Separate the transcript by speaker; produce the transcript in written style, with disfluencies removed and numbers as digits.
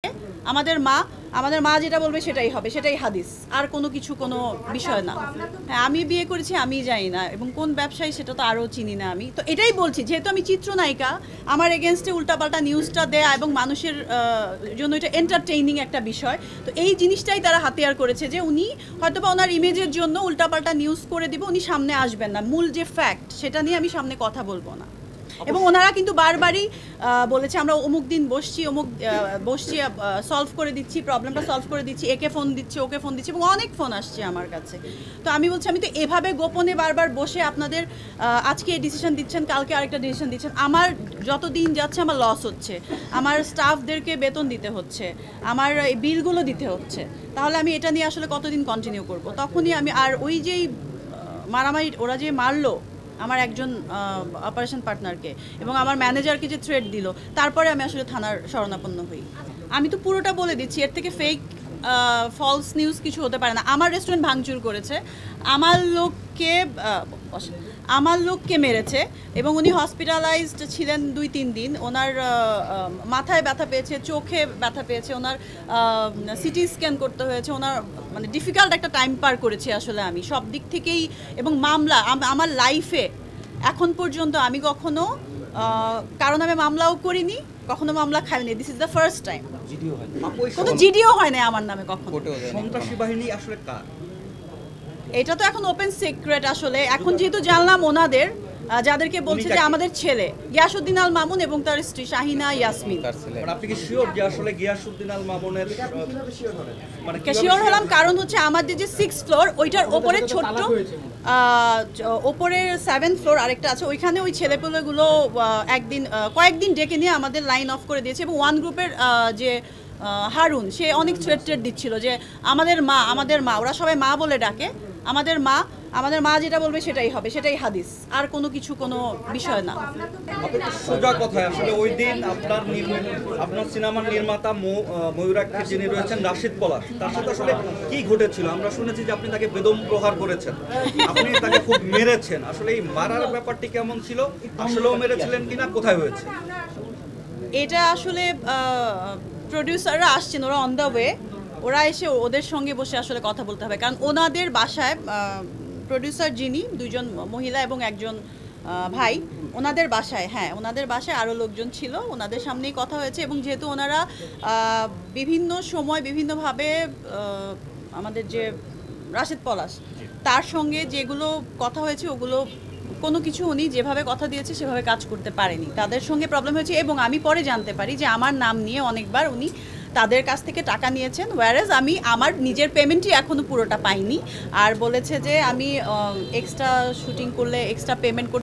Speaker 1: আমাদের মা যেটা বলবে সেটাই হবে, সেটাই হাদিস, আর কোনো কিছু কোনো বিষয় না। হ্যাঁ, আমি বিয়ে করেছি, আমি জানি না, এবং কোন ব্যবসায়ী সেটা তো আরও চিনি না। আমি তো এটাই বলছি, যেহেতু আমি চিত্রনায়িকা, আমার এগেনস্টে উল্টাপাল্টা নিউজটা দেয়া এবং মানুষের জন্য এটা এন্টারটেইনিং একটা বিষয়। তো এই জিনিসটাই তারা হাতিয়ার করেছে যে উনি হয়তোবা ওনার ইমেজের জন্য উল্টাপাল্টা নিউজ করে দিবে, উনি সামনে আসবেন না, মূল যে ফ্যাক্ট সেটা নিয়ে আমি সামনে কথা বলবো না। এবং ওনারা কিন্তু বারবারই বলেছে আমরা অমুক দিন বসছি, সলভ করে দিচ্ছি, প্রবলেমটা সলভ করে দিচ্ছি, একে ফোন দিচ্ছি, ওকে ফোন দিচ্ছি, এবং অনেক ফোন আসছে আমার কাছে। তো আমি বলছি, আমি তো এভাবে গোপনে বারবার বসে আপনাদের আজকে এই ডিসিশন দিচ্ছেন, কালকে আরেকটা ডিসিশন দিচ্ছেন, আমার যত দিন যাচ্ছে আমার লস হচ্ছে, আমার স্টাফদেরকে বেতন দিতে হচ্ছে, আমার এই বিলগুলো দিতে হচ্ছে, তাহলে আমি এটা নিয়ে আসলে কতদিন কন্টিনিউ করব? তখনই আমি আর ওই যেই মারামারি ওরা যে মারলো আমার একজন অপারেশন পার্টনারকে এবং আমার ম্যানেজারকে যে থ্রেট দিল, তারপরে আমি আসলে থানার শরণাপন্ন হই। আমি তো পুরোটা বলে দিচ্ছি, এর থেকে ফেক ফলস নিউজ কিছু হতে পারে না। আমার রেস্টুরেন্ট ভাঙচুর করেছে, আমার লোককে মেরেছে, এবং উনি হসপিটালাইজড ছিলেন 2-3 দিন। ওনার মাথায় ব্যথা পেয়েছে, চোখে ব্যথা পেয়েছে, ওনার সিটি স্ক্যান করতে হয়েছে, ওনার মানে ডিফিকাল্ট একটা টাইম পার করেছি আসলে আমি সব দিক থেকেই। এবং মামলা আমার লাইফে এখন পর্যন্ত আমি কখনো কারণ আমি মামলাও করিনি, কখনো মামলা খাইনি। This is the first time. কোনো জিডিও হয় না আমার নামে কখনো।
Speaker 2: সন্ত্রাসী বাহিনী আসলে কার?
Speaker 1: এটা তো এখন ওপেন সিক্রেট আসলে। এখন যেহেতু জানলাম ওনাদের, যাদেরকে বলছে যে আমাদের ছেলে গিয়াসউদ্দিন আল মামুন এবং তার স্ত্রী শাহিনা ইয়াসমিন।
Speaker 2: আপনি কি শিওর যে আসলে গিয়াসউদ্দিন আল মামুনের?
Speaker 1: মানে শিওর হলাম কারণ হচ্ছে আমাদের যে 6th ফ্লোর, ওইটার ওপরে ছোট্ট ওপরে 7th ফ্লোর আরেকটা আছে, ওইখানে ওই ছেলেপেলেগুলো কয়েকদিন ডেকে নিয়ে আমাদের লাইন অফ করে দিয়েছে। এবং ওয়ান গ্রুপের যে হারুন, সে অনেক থ্রেট দিচ্ছিল যে আমাদের মা, ওরা সবাই মা বলে ডাকে, আমাদের মা যেটা বলবে সেটাই হবে, সেটাই হাদিস, আর কোনো কিছু কোনো বিষয় না।
Speaker 2: সোজা কথায় আসলে ওই দিন আপনার সিনেমার নির্মাতা ময়ূরাক্ষী যিনি রয়েছেন রাশিদ পলাশ, তার সাথে আসলে কি ঘটেছিল? আমরা শুনেছি যে আপনি তাকে বেদম প্রহার করেছেন, আপনি তাকে খুব মেরেছেন। আসলে এই মারার ব্যাপারটি কেমন ছিল? আসলেও মেরেছিলেন কিনা, কোথায় হয়েছে?
Speaker 1: এটা আসলে প্রডিউসাররা আসছেন, ওরা অন দ্য ওয়ে, ওরা এসে ওদের সঙ্গে বসে আসলে কথা বলতে হবে। কারণ ওনাদের বাসায় প্রডিউসার যিনি, 2জন মহিলা এবং একজন ভাই, ওনাদের বাসায় আরও লোকজন ছিল, ওনাদের সামনেই কথা হয়েছে। এবং যেহেতু ওনারা বিভিন্ন সময় বিভিন্নভাবে আমাদের যে রাশেদ পলাশ, তার সঙ্গে যেগুলো কথা হয়েছে ওগুলো কোনো কিছু উনি যেভাবে কথা দিয়েছে সেভাবে কাজ করতে পারেনি, তাদের সঙ্গে প্রবলেম হয়েছে। এবং আমি পরে জানতে পারি যে আমার নাম নিয়ে অনেকবার উনি তাদের কাছ থেকে টাকা নিয়েছেন, ওয়ারেজ আমি আমার নিজের পেমেন্টই এখনও পুরোটা পাইনি। আর বলেছে যে আমি এক্সট্রা শুটিং করলে এক্সট্রা পেমেন্ট